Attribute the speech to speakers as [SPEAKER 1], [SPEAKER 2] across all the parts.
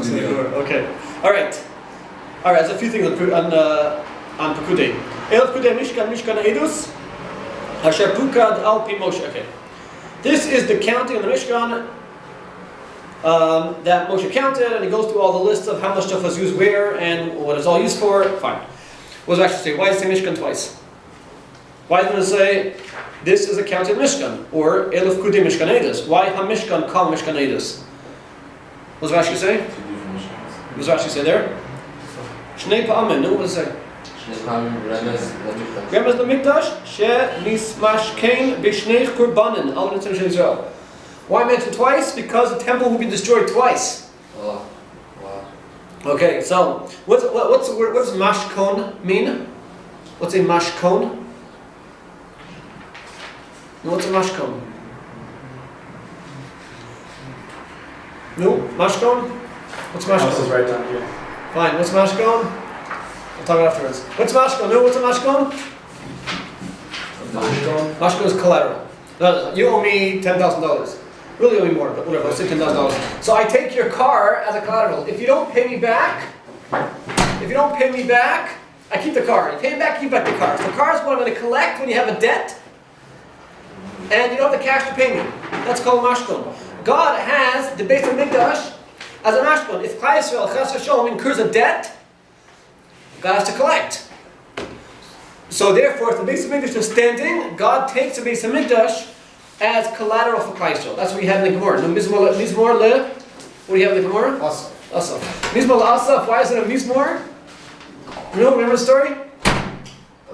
[SPEAKER 1] Okay. All right. There's a few things on Pekudei. El Pekudei Mishkan Edus. Hasher Pukad Al Pi Moshe. Okay. This is the counting of the Mishkan that Moshe counted, and he goes through all the lists of how much stuff was used where and what it's all used for. Fine. What does it actually say? Why does it say Mishkan twice? Why doesn't it say this is a counted Mishkan or Elif Pekudei Mishkan Edus? Why HaMishkan Kal Mishkan Edus? What does Rashi say? What does Rashi say there? Shnei Pa'amin. No, what does it say? Remez Lamikdash She Nismashkein B'Shnei Kurbanin Al Nitzim Shel Yisrael. Why mention twice? Because the temple will be destroyed twice.
[SPEAKER 2] Oh, wow.
[SPEAKER 1] Okay, so what does mashkon mean? What's a mashkon? What's a mashkon? No, mashkon? What's mashkon?
[SPEAKER 3] This is right down here.
[SPEAKER 1] Fine, what's mashkon? We'll talk afterwards. What's mashkon? No, what's a mashkon? Mashkon is collateral. No, you owe me $10,000. Really owe me more, but whatever, let's say $10,000. So I take your car as a collateral. If you don't pay me back, I keep the car. You pay me back, keep back the car. So the car is what I'm going to collect when you have a debt, and you don't have the cash to pay me. That's called mashkon. God has the Beit HaMikdash as a mashkon. If Klal Yisrael, Chas v'Shalom, incurs a debt, God has to collect. So therefore, if the Beit HaMikdash is standing, God takes the Beit HaMikdash as collateral for Klal Yisrael. That's what we have in the Gemara. No, Mizmor le, what do you have in the Gemara?
[SPEAKER 3] Asaf.
[SPEAKER 1] Asaf. Mizmor le Asaf. Why is it a Mizmor? You know, remember the story?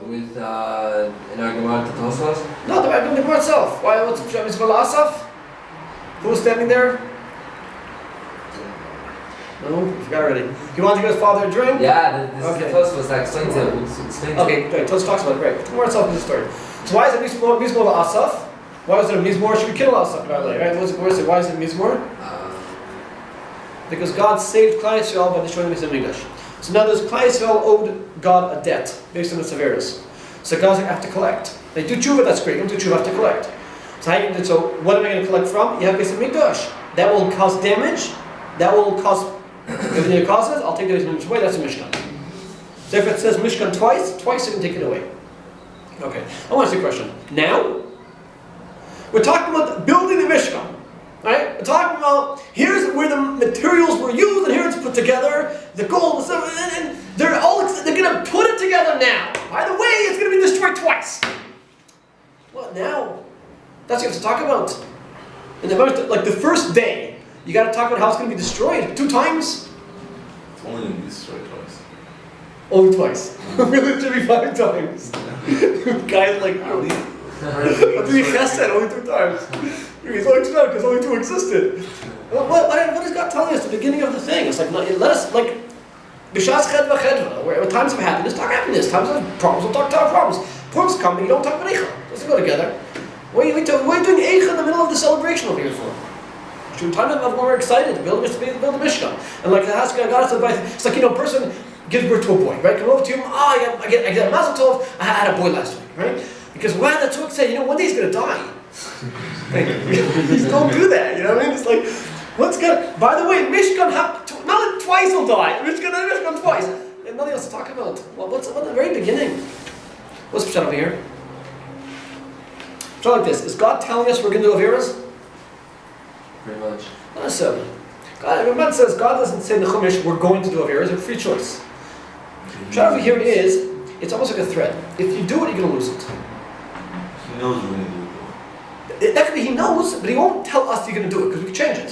[SPEAKER 2] With in our Gemara Tosfos?
[SPEAKER 1] No, the Gemara itself. Why? What's Mizmor le Asaf? Who was standing there? No, you forgot already. You want to give his father a drink?
[SPEAKER 2] Yeah, this
[SPEAKER 1] okay.
[SPEAKER 2] Tosfos explains it.
[SPEAKER 1] Okay, great. Tosfos talks about it. Great. The Gemara itself is the story. So why is it Mizmor le Asaf? Why is it a Mizmor? Should we kill Asaf, right? What's the Gemara say? Why is it Mizmor? Because God saved Klal Yisrael by destroying the Beit HaMikdash. So now there's Klal Yisrael owed God a debt based on the severus. So God's like, I have to collect. They do tshuva, that's great. Don't do tshuva, I have to collect. So what am I going to collect from? You have Beit HaMikdash. That will cause damage. That will cause everything it causes. I'll take the Beit HaMikdash away. That's a Mishkan. So if it says Mishkan twice you can take it away. Okay. I want to ask you a question. Now, we're talking about building the Mishkan. Right? We're talking about here's where the materials were used, and here it's put together, the gold, the silver, and they're going to put it together now. By the way, it's going to be destroyed twice. What now? That's what you have to talk about. And like the first day, you got to talk about how it's going to be destroyed 2 times.
[SPEAKER 4] It's only going to be destroyed twice.
[SPEAKER 1] Only twice. Really, it should be 5 times. Guys like only 2 times. He's only 2 because only 2 existed. What is God telling us at the beginning of the thing? It's like, let us, like, B'shas chedva chedva, where times of happiness, talk happiness. Times of problems, we'll talk problems. Purim's coming, you don't talk about Eicha. Doesn't go together. What are you doing Eicha in the middle of the celebration over here for? Should time of when we're excited to build a Mishkan. And like, ask God has advice. It's like, a person gives birth to a boy, right? Come over to him, I get a mazel tov, I had a boy last week, right? Because wow, that's so exciting, one day he's going to die. Please don't do that, you know what I mean? It's like, what's gonna, by the way, Mishkan, not twice will die, Mishkan twice. And nothing else to talk about. Well, what's at the very beginning? What's Pshat over here? Pshat like this, is God telling us we're going to do Averas?
[SPEAKER 2] Pretty much.
[SPEAKER 1] Not necessarily. Ramban says, God doesn't say in the Chumash, we're going to do Averas, it's a free choice. Pshat over here is, it's almost like a thread. If you do it, you're going to lose it.
[SPEAKER 4] He knows we're going to do it.
[SPEAKER 1] That could be he knows, but he won't tell us you're going to do it because we can change it.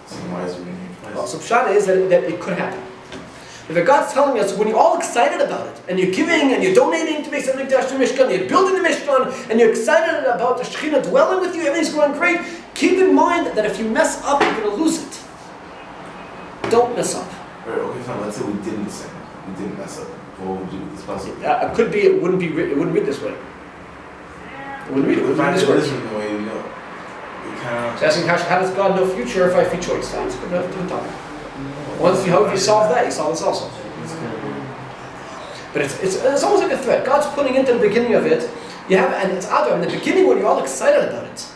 [SPEAKER 4] So why is it going to do it twice?
[SPEAKER 1] So Pshat is that it could happen. If God's telling us when you're all excited about it, and you're giving and you're donating to Beit HaMikdash to Mishkan, you're building the Mishkan, and you're excited about the Shekhinah dwelling with you, everything's going great, keep in mind that if you mess up, you're going to lose it. Don't mess up.
[SPEAKER 4] Right, okay, fine. Let's say we didn't sin. We didn't mess up. What would you do with this puzzle?
[SPEAKER 1] It could be, it wouldn't read this way. It wouldn't read this way.
[SPEAKER 4] The way we know.
[SPEAKER 1] So asking how does God know future if I have free choice? That's good enough to talk. Once you hope you solve that, you solve this also. But it's almost like a threat. God's putting into the beginning of it. You have, and it's other in the beginning when you're all excited about it.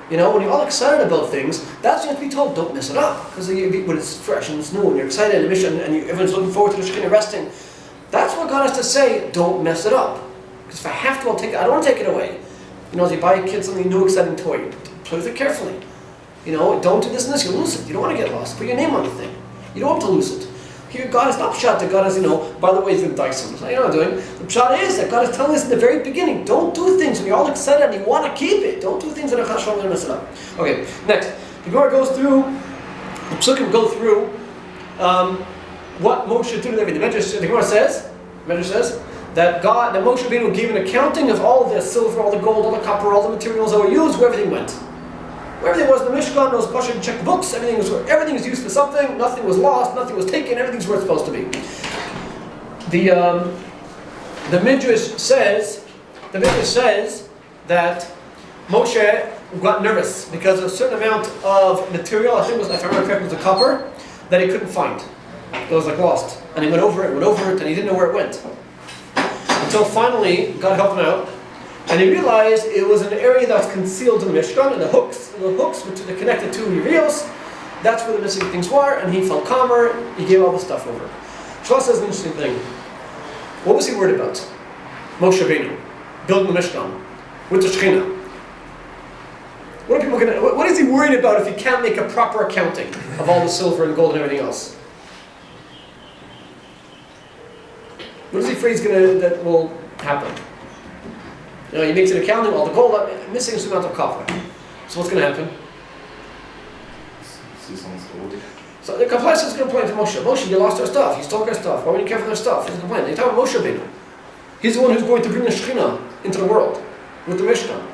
[SPEAKER 1] When you're all excited about things, that's when you have to be told, don't mess it up. Because when it's fresh and it's new and you're excited and everyone's looking forward to the Shekhinah resting, that's what God has to say, don't mess it up. Because if I have to, I'll take it. I don't want to take it away. As you buy a kid something new, exciting toy, play with it carefully. Don't do this and this, you'll lose it. You don't want to get lost. Put your name on the thing. You don't want to lose it. Here, God is not pshat that God is, by the way, he's going to die soon. That's not what I'm doing. The pshat is that God is telling us in the very beginning, don't do things when you're all excited and you want to keep it. Don't do things that are chashon going to mess it up. Okay, next. The Gemara goes through, the Psukim go through what Moshe did and everything. The Gemara says that Moshe Rabbeinu gave an accounting of all the silver, all the gold, all the copper, all the materials that were used, where everything went. Where everything was in the Mishkan, those Pasha checked the books, everything was used for something, nothing was lost, nothing was taken, everything's where it's supposed to be. The Midrash says that Moshe got nervous because a certain amount of material, I think it was, if I remember correctly, it was the copper, that he couldn't find. It was lost. And he went over it, and he didn't know where it went. Until finally, God helped him out. And he realized it was an area that was concealed in the Mishkan, and the hooks which are connected to Yerios, that's where the missing things were, and he felt calmer, he gave all the stuff over. Shlosh says an interesting thing. What was he worried about? Moshe Rabbeinu, building the Mishkan, with the Shekhinah. What is he worried about if he can't make a proper accounting of all the silver and gold and everything else? What is he afraid that will happen? He makes an accounting, all the gold, missing a certain amount of copper. So what's going to happen? So the Kaplan is going to complain to Moshe. Moshe, you lost our stuff. You stole our stuff. Why wouldn't you care for their stuff? He's going to complain. They talk about Moshe Rabbeinu. He's the one who's going to bring the Shekhinah into the world with the Mishkan.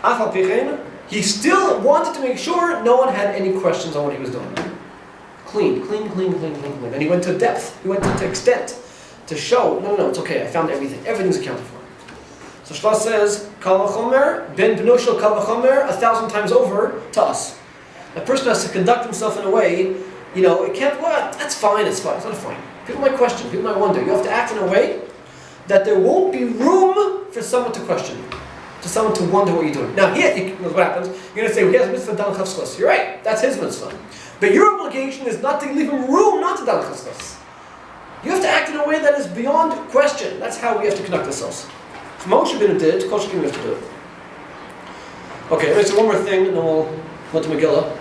[SPEAKER 1] Afal Pichein, he still wanted to make sure no one had any questions on what he was doing. Clean. And he went to depth. He went to extent to show, no, it's okay. I found everything. Everything's accounted for. So Shlosh says, Kal v'chomer, ben b'no shel kal v'chomer, 1,000 times over to us. A person has to conduct himself in a way, it can't, that's fine, it's fine. It's not fine. People might question, people might wonder. You have to act in a way that there won't be room for someone to question you, to someone to wonder what you're doing. Now here, what happens, you're going to say, he has mitzvah dan chavskos. You're right, that's his mitzvah. But your obligation is not to leave him room not to dan chavskos. You have to act in a way that is beyond question. That's how we have to conduct ourselves. If Moshe Rabbeinu did, Kol Shekin we have to do it. Okay, let me say one more thing, and then we'll go to Megillah.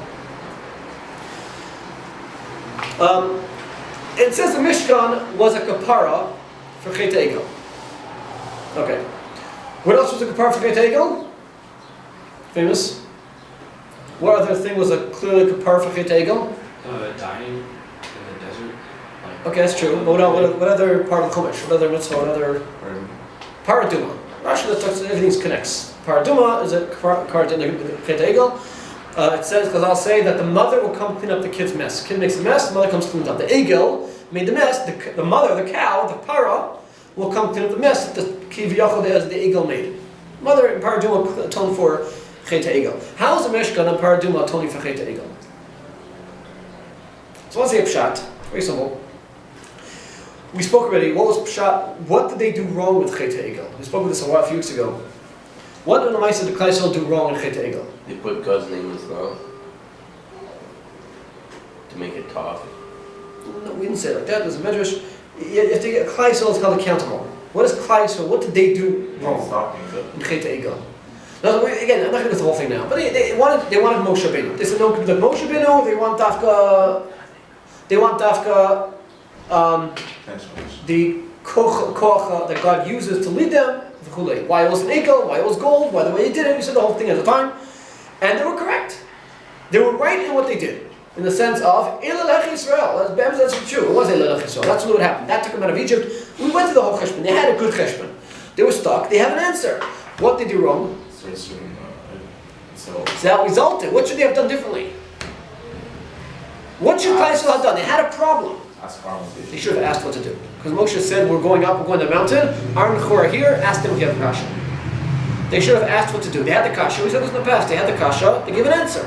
[SPEAKER 1] It says the Mishkan was a kapara for Chet Egel. Okay. What else was a kapara for Chet Egel? Famous. What other thing was a clearly kapara for Chet Egel?
[SPEAKER 3] Dying in the desert.
[SPEAKER 1] Okay, that's true. But what other part of the Chumash? What other mitzvah? What other? Paraduma. Rashi that talks everything connects. Paraduma is a card in the Chet Egel. It says, because I'll say that the mother will come clean up the kid's mess. The kid makes a mess, the mother comes clean it up. The Egel made the mess, the mother, the cow, the para, will come clean up the mess that the Kiviyachol as the Egel made. Mother in Paraduma atoned for Chet Egel. How is the Mishkan and Paraduma atoning for Chet Egel? So let's say Pshat. Very simple. We spoke already, what was Pshat? What did they do wrong with Chet Egel? We spoke about this a few weeks ago. What did the Maisa the Klai Yisrael do wrong in Chet Egel?
[SPEAKER 5] They put God's name in his mouth to make it talk.
[SPEAKER 1] No, we didn't say it like that. There's a medrash. If they get Klai Yisrael is held accountable. What is Klai Yisrael? What did they do wrong in Chet Egel? Now, again, I'm not going to go through the whole thing now. But they wanted Moshe Rabbeinu. They said no, the Moshe Rabbeinu. They want Dafka. The koach that God uses to lead them. Why it was an ekel, why it was gold, why the way he did it, we said the whole thing at the time. And they were correct. They were right in what they did. In the sense of, Elalech Yisrael, that's true, it was Elalech Yisrael, that's what happened. That took them out of Egypt. We went to the whole cheshbon, they had a good cheshbon. They were stuck, they have an answer. What did they do wrong? So that resulted, what should they have done differently? What should Klai Yisrael have done? They had a problem. They should have asked what to do. Because Moshe said, we're going up, we're going to the mountain. Aaron and Chor are here, ask them if you have a kasha. They should have asked what to do. They had the kasha, we said this in the past. They had the kasha, they gave an answer.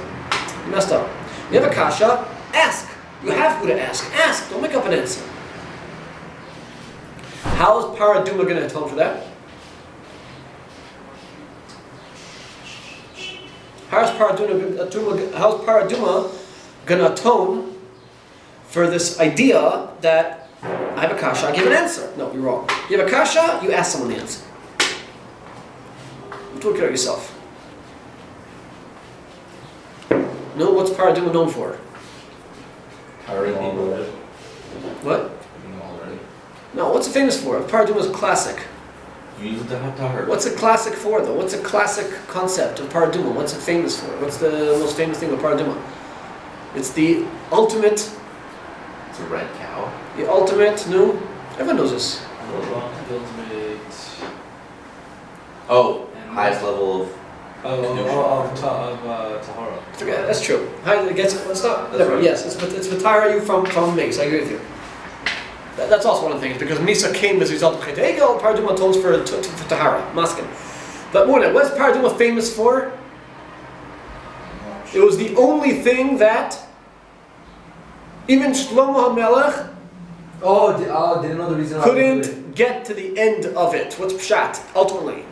[SPEAKER 1] You messed up. You have a kasha, ask. You have who to ask. Ask, don't make up an answer. How is Paraduma going to atone for that? How's paraduma gonna atone for this idea that I have a kasha, I give an answer? No, you're wrong. You have a kasha, you ask someone the answer. Don't look at yourself. No, what's paraduma known for? What? No, what's it famous for? Paraduma is classic.
[SPEAKER 5] You use it to have tahar.
[SPEAKER 1] What's it classic for, though? What's a classic concept of paraduma? What's it famous for? What's the most famous thing of paraduma? It's the ultimate.
[SPEAKER 5] It's a red cow.
[SPEAKER 1] The ultimate. No, everyone knows this.
[SPEAKER 3] The ultimate.
[SPEAKER 5] Oh, highest level of.
[SPEAKER 3] Tahara.
[SPEAKER 1] Okay, that's true. How it gets? It's not. Never. Yes, it's v'tahara you from mace. I agree with you. That's also one of the things, because Misa came as a result of Pekudei, paraduma atones for tahara, maskin. But more than that, what's paraduma famous for? It was the only thing that even Shlomo HaMelech
[SPEAKER 2] didn't know the reason.
[SPEAKER 1] couldn't get to the end of it. What's pshat, ultimately?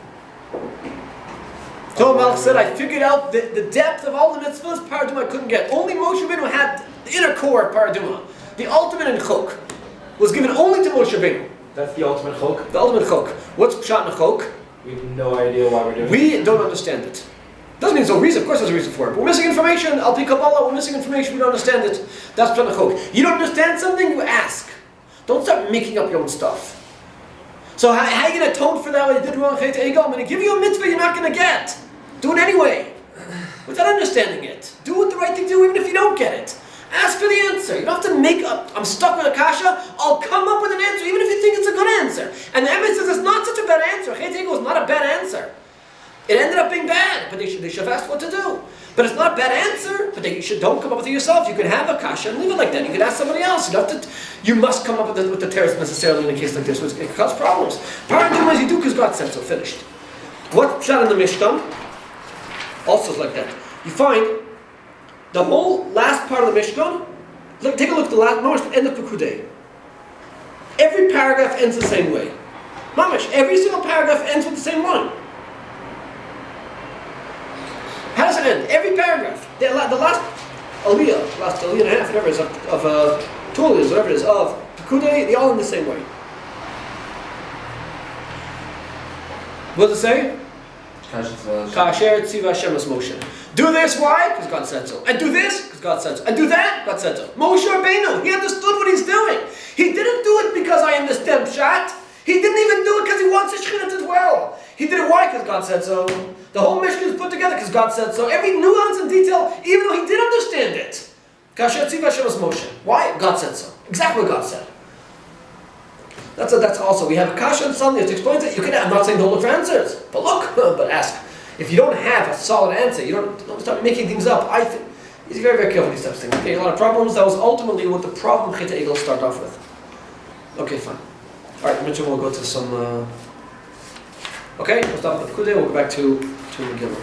[SPEAKER 1] Shlomo HaMelech said, I figured out the depth of all the mitzvahs, paraduma I couldn't get. Only Moshe Rabbeinu had the inner core of paraduma, the ultimate in chok. Was given only to Moshe Rabbeinu.
[SPEAKER 3] That's the ultimate chok.
[SPEAKER 1] The ultimate chok. What's pshat in chok?
[SPEAKER 3] We have no idea why we're doing it.
[SPEAKER 1] We don't understand it. Doesn't mean there's no reason. Of course there's a reason for it. But we're missing information. Al pi Kabbalah, we're missing information. We don't understand it. That's pshat in chok. You don't understand something, you ask. Don't start making up your own stuff. So how are you going to atone for that when you did wrong? I'm going to give you a mitzvah you're not going to get. Do it anyway. Without understanding it. Do what the right thing to do even if you don't get it. Ask for the answer. You don't have to make up, I'm stuck with a kasha, I'll come up with an answer even if you think it's a good answer. And the evidence says it's not such a bad answer. Chet was not a bad answer. It ended up being bad, but they should have asked what to do. But it's not a bad answer, but don't come up with it yourself. You can have a kasha and leave it like that. You can ask somebody else. You must come up with the teretz necessarily in a case like this, which it causes problems. Paraduma as you do because God said so. Finished. What pshat in the Mishkan also is like that. You find the whole last part of the Mishkan, take a look at the end of Pekudei. Every paragraph ends the same way. Mamash, every single paragraph ends with the same line. How does it end? Every paragraph. The last aliyah and a half, whatever it is, of 2 aliyahs, whatever it is, of Pekudei, they all end the same way. What does it say? Kasher tziva Hashem es Moshe. Do this, why? Because God said so. And do this, because God said so. And do that, God said so. Moshe Rabbeinu, he understood what he's doing. He didn't do it because I understand pshat. He didn't even do it because he wants the Shekhinah to dwell. He did it why? Because God said so. The whole Mishkan is put together because God said so. Every nuance and detail, even though he did understand it. Kasher tziva Hashem es Moshe. Why? God said so. Exactly what God said. That's also, we have a kasha and something that explains it. I'm not saying don't look for answers, but look, but ask. If you don't have a solid answer, you don't start making things up. I think he's very, very careful with these types of things. Okay, a lot of problems. That was ultimately what the problem Cheta Egel start off with. Okay, fine. All right, Mitchell, we'll go to some. Okay, we'll stop with Pekudei. We'll go back to Megillah.